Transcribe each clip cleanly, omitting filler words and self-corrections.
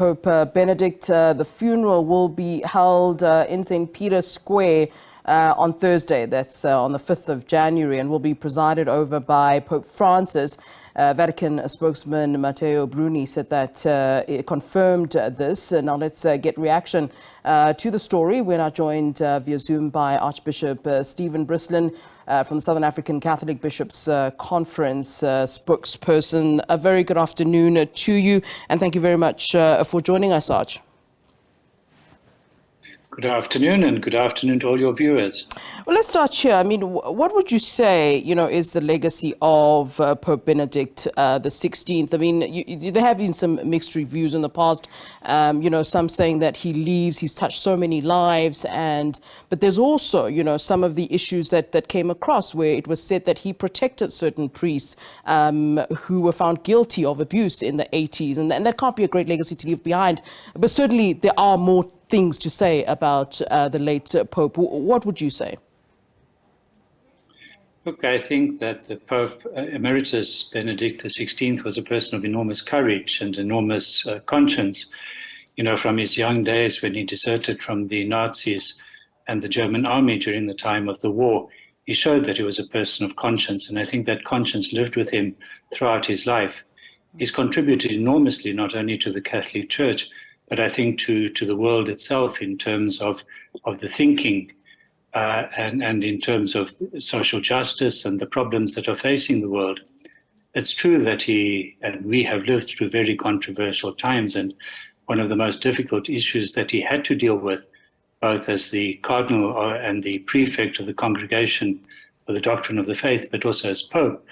Pope Benedict. The funeral will be held in St. Peter's Square on Thursday. That's on the 5th of January, and will be presided over by Pope Francis. Vatican spokesman Matteo Bruni said that it confirmed this. Now let's get reaction to the story. We're now joined via Zoom by Archbishop Stephen Brislin from the Southern African Catholic Bishops' Conference, spokesperson. A very good afternoon to you, and thank you very much for joining us, Arch. Good afternoon, and good afternoon to all your viewers. Well, let's start here. I mean, what would you say, is the legacy of Pope Benedict the 16th? I mean, there have been some mixed reviews in the past. Some saying that he leaves, he's touched so many lives, but there's also, some of the issues that came across where it was said that he protected certain priests who were found guilty of abuse in the 80s, and that can't be a great legacy to leave behind. But certainly there are more things to say about the late Pope. What would you say? Look, I think that the Pope Emeritus Benedict XVI was a person of enormous courage and enormous conscience. From his young days when he deserted from the Nazis and the German army during the time of the war, he showed that he was a person of conscience, and I think that conscience lived with him throughout his life. He's contributed enormously, not only to the Catholic Church, but I think to the world itself in terms of the thinking and in terms of social justice and the problems that are facing the world. It's true that he and we have lived through very controversial times, and one of the most difficult issues that he had to deal with, both as the cardinal and the prefect of the Congregation for the Doctrine of the Faith, but also as Pope,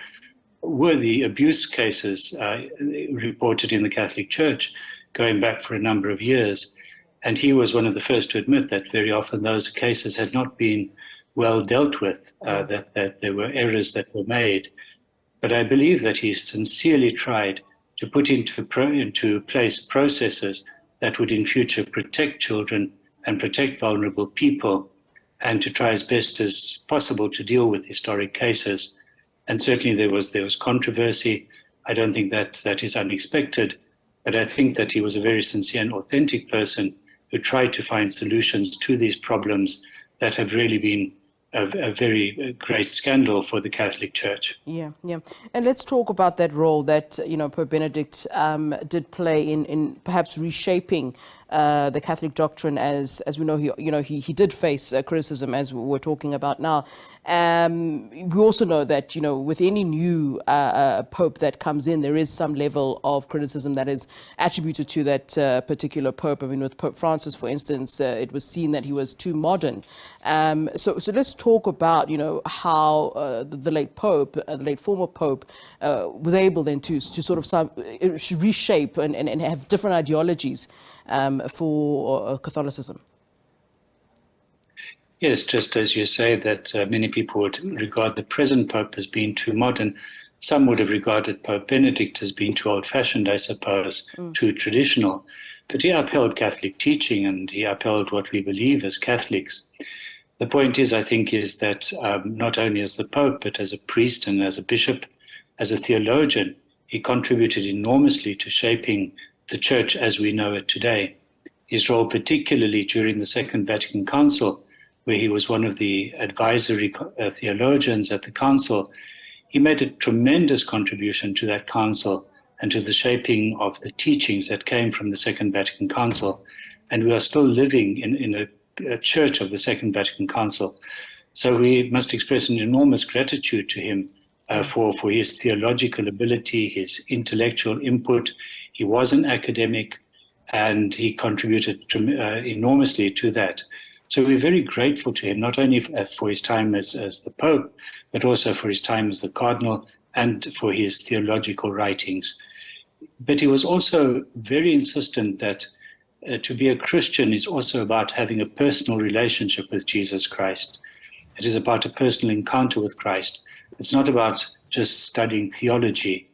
were the abuse cases reported in the Catholic Church going back for a number of years. And he was one of the first to admit that very often those cases had not been well dealt with, that there were errors that were made. But I believe that he sincerely tried to put into place processes that would in future protect children and protect vulnerable people, and to try as best as possible to deal with historic cases. And certainly there was controversy. I don't think that is unexpected. But I think that he was a very sincere and authentic person who tried to find solutions to these problems that have really been a very great scandal for the Catholic Church. Yeah. And let's talk about that role that, Pope Benedict did play in perhaps reshaping the Catholic doctrine, as we know, he did face criticism, as we're talking about now. We also know that, with any new pope that comes in, there is some level of criticism that is attributed to that particular pope. I mean, with Pope Francis, for instance, it was seen that he was too modern. So let's talk about, how the late pope, the late former pope, was able then to sort of reshape and have different ideologies for Catholicism. Yes, just as you say that many people would regard the present Pope as being too modern, some would have regarded Pope Benedict as being too old-fashioned, I suppose, too traditional. But he upheld Catholic teaching, and he upheld what we believe as Catholics. The point is, I think, is that not only as the Pope, but as a priest and as a bishop, as a theologian, he contributed enormously to shaping the Church as we know it today. His role, particularly during the Second Vatican Council, where he was one of the advisory theologians at the Council, he made a tremendous contribution to that Council and to the shaping of the teachings that came from the Second Vatican Council. And we are still living in a church of the Second Vatican Council. So we must express an enormous gratitude to him for his theological ability, his intellectual input. He was an academic, and he contributed enormously to that. So we're very grateful to him, not only for his time as the Pope, but also for his time as the Cardinal and for his theological writings. But he was also very insistent that to be a Christian is also about having a personal relationship with Jesus Christ. It is about a personal encounter with Christ. It's not about just studying theology.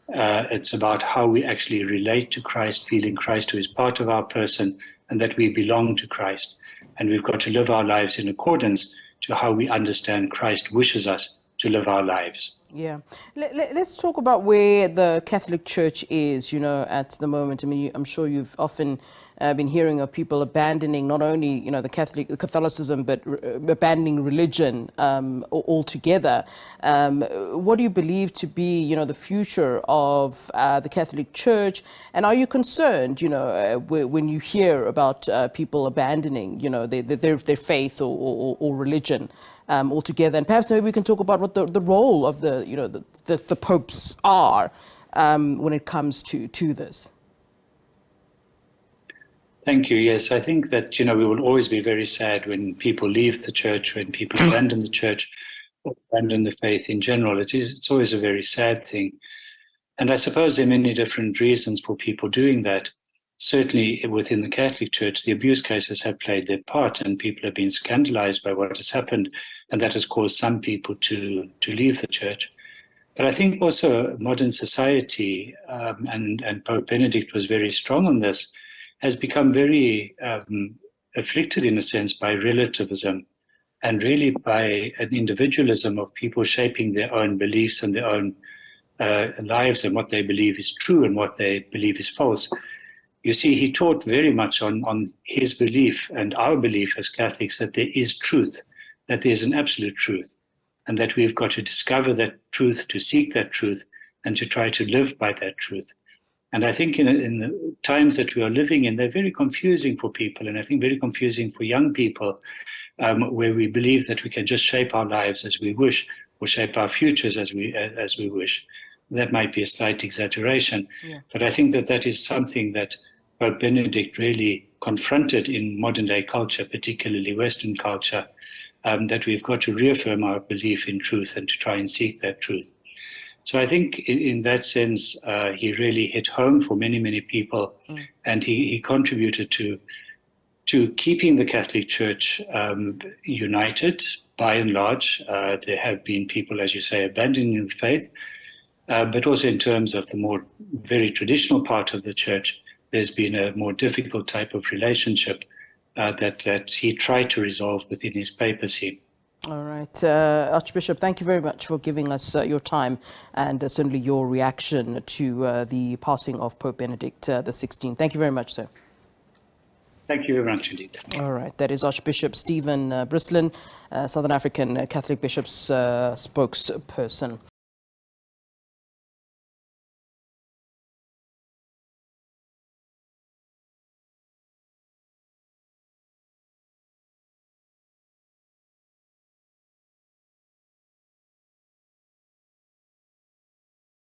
It's about how we actually relate to Christ, feeling Christ who is part of our person, and that we belong to Christ. And we've got to live our lives in accordance to how we understand Christ wishes us to live our lives. Yeah. Let's talk about where the Catholic Church is, at the moment. I mean, I'm sure you've often been hearing of people abandoning not only, the Catholicism, but abandoning religion altogether. What do you believe to be, the future of the Catholic Church? And are you concerned, when you hear about people abandoning, their faith or religion altogether? And perhaps maybe we can talk about what the role of the popes are when it comes to this. Thank you. Yes, I think that, we will always be very sad when people leave the church, when people abandon the church or abandon the faith in general. It's always a very sad thing. And I suppose there are many different reasons for people doing that. Certainly within the Catholic Church, the abuse cases have played their part and people have been scandalized by what has happened. And that has caused some people to leave the church. But I think also modern society, and Pope Benedict was very strong on this, has become very afflicted in a sense by relativism and really by an individualism of people shaping their own beliefs and their own lives and what they believe is true and what they believe is false. You see, he taught very much on his belief and our belief as Catholics that there is truth, that there's an absolute truth, and that we've got to discover that truth, to seek that truth, and to try to live by that truth. And I think in the times that we are living in, they're very confusing for people, and I think very confusing for young people, where we believe that we can just shape our lives as we wish, or shape our futures as we wish. That might be a slight exaggeration, but I think that is something that Pope Benedict really confronted in modern-day culture, particularly Western culture, that we've got to reaffirm our belief in truth and to try and seek that truth. So I think in that sense, he really hit home for many, many people, and he contributed to keeping the Catholic Church united by and large. There have been people, as you say, abandoning the faith, but also in terms of the more very traditional part of the Church, there's been a more difficult type of relationship that he tried to resolve within his papacy. All right. Archbishop, thank you very much for giving us your time and certainly your reaction to the passing of Pope Benedict XVI. Thank you very much, sir. Thank you very much indeed. All right. That is Archbishop Stephen Brislin, Southern African Catholic Bishop's spokesperson.